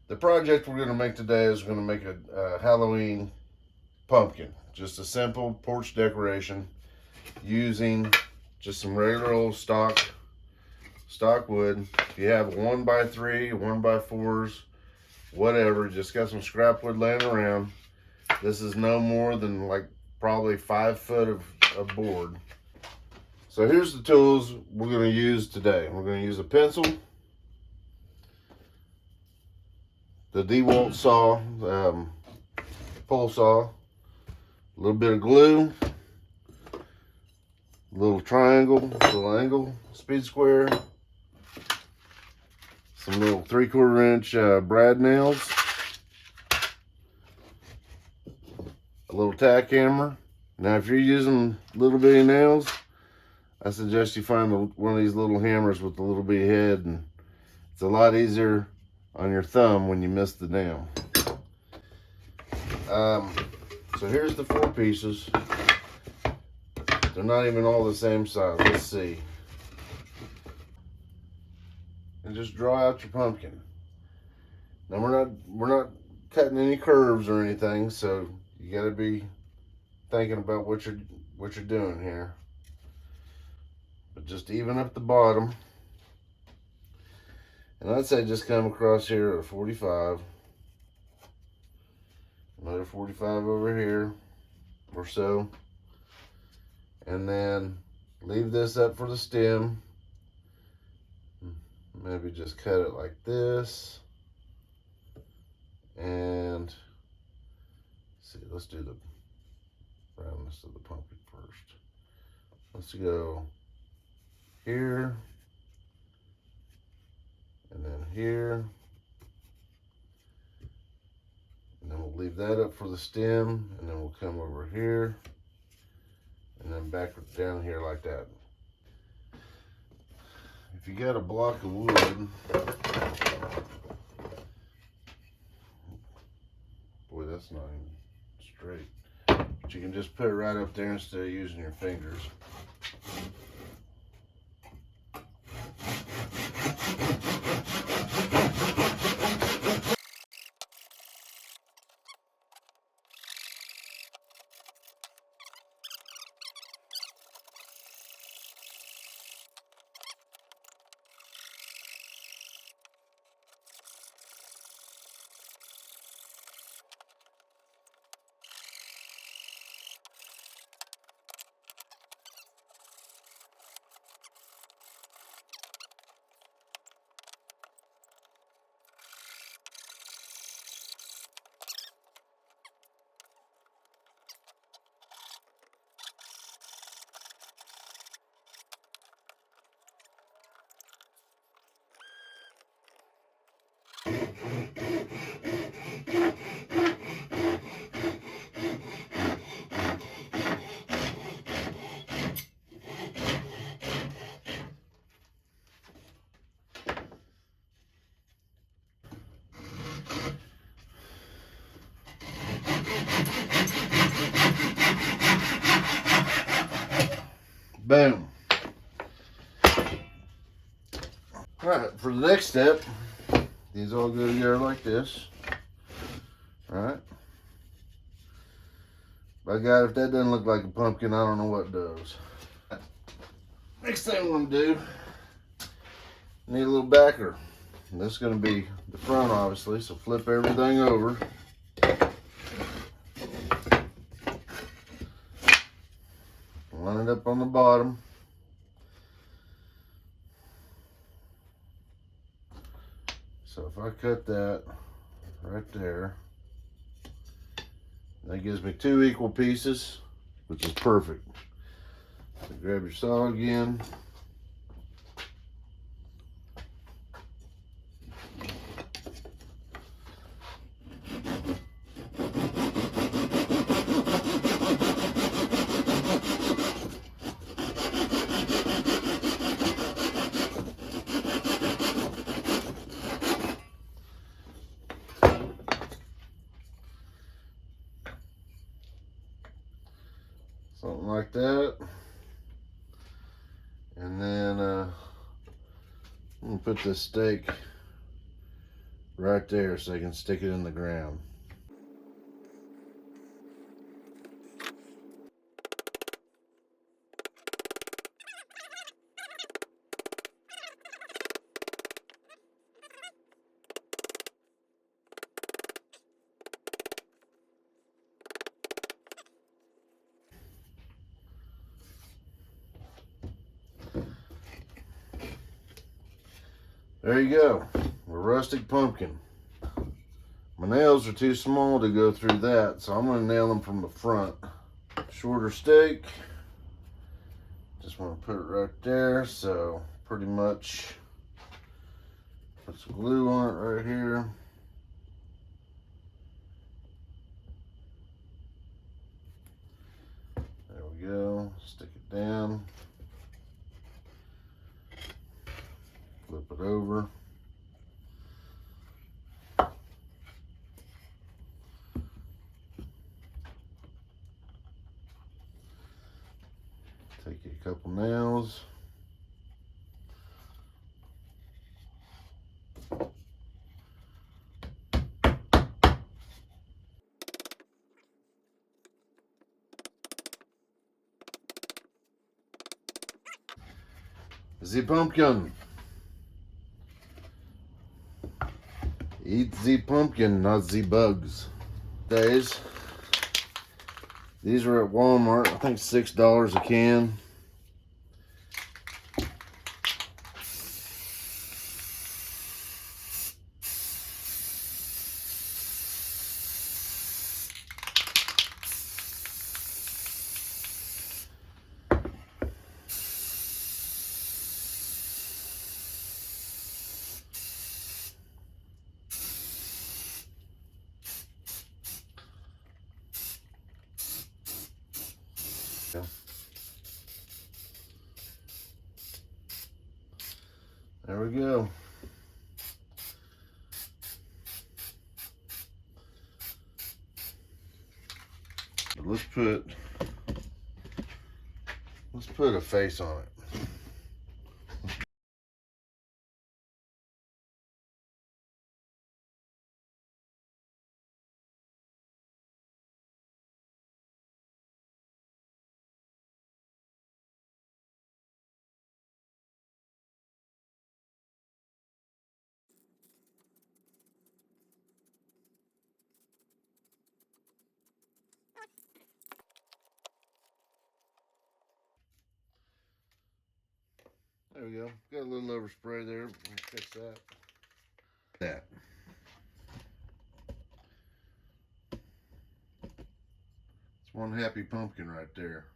The project we're going to make today is going to make a Halloween pumpkin. Just a simple porch decoration using just some regular old stock wood. If you have 1x3, 1x4s, whatever, just got some scrap wood laying around. This is no more than like probably 5 foot of board. So here's the tools we're going to use today. We're going to use a pencil, the DeWalt saw, pole saw, a little bit of glue, a little triangle, little angle, speed square, some little 3/4 inch brad nails, a little tack hammer. Now if you're using little bitty nails, I suggest you find one of these little hammers with a little bitty head, and it's a lot easier on your thumb when you miss the nail. So here's the 4 pieces. They're not even all the same size. Let's see. And just draw out your pumpkin. Now we're not cutting any curves or anything, so you got to be thinking about what you're doing here. But just even up the bottom. And I'd say just come across here at a 45. Another 45 over here or so. And then leave this up for the stem. Maybe just cut it like this. And see, let's do the roundness of the pumpkin first. Let's go here, and then here, and then we'll leave that up for the stem, and then we'll come over here, and then back down here like that. If you got a block of wood, boy, that's not even straight, but you can just put it right up there instead of using your fingers. Boom. All right, for the next step, these all go together like this. All right. By God, if that doesn't look like a pumpkin, I don't know what does. Next thing I'm gonna do, need a little backer. And this is gonna be the front, obviously, so flip everything over. Line it up on the bottom. So if I cut that right there, that gives me 2 equal pieces, which is perfect. So grab your saw again. Something like that. And then I'm gonna put this stake right there so they can stick it in the ground. There you go, a rustic pumpkin. My nails are too small to go through that, so I'm going to nail them from the front. Shorter stake. Just want to put it right there, so pretty much put some glue on it right here. There we go. Stick it down. Flip it over. Take a couple nails. The pumpkin. Eat the pumpkin, not the bugs. These are at Walmart. I think $6 a can. There we go. But let's put a face on it. There we go. Got a little overspray there. Fix that. It's one happy pumpkin right there.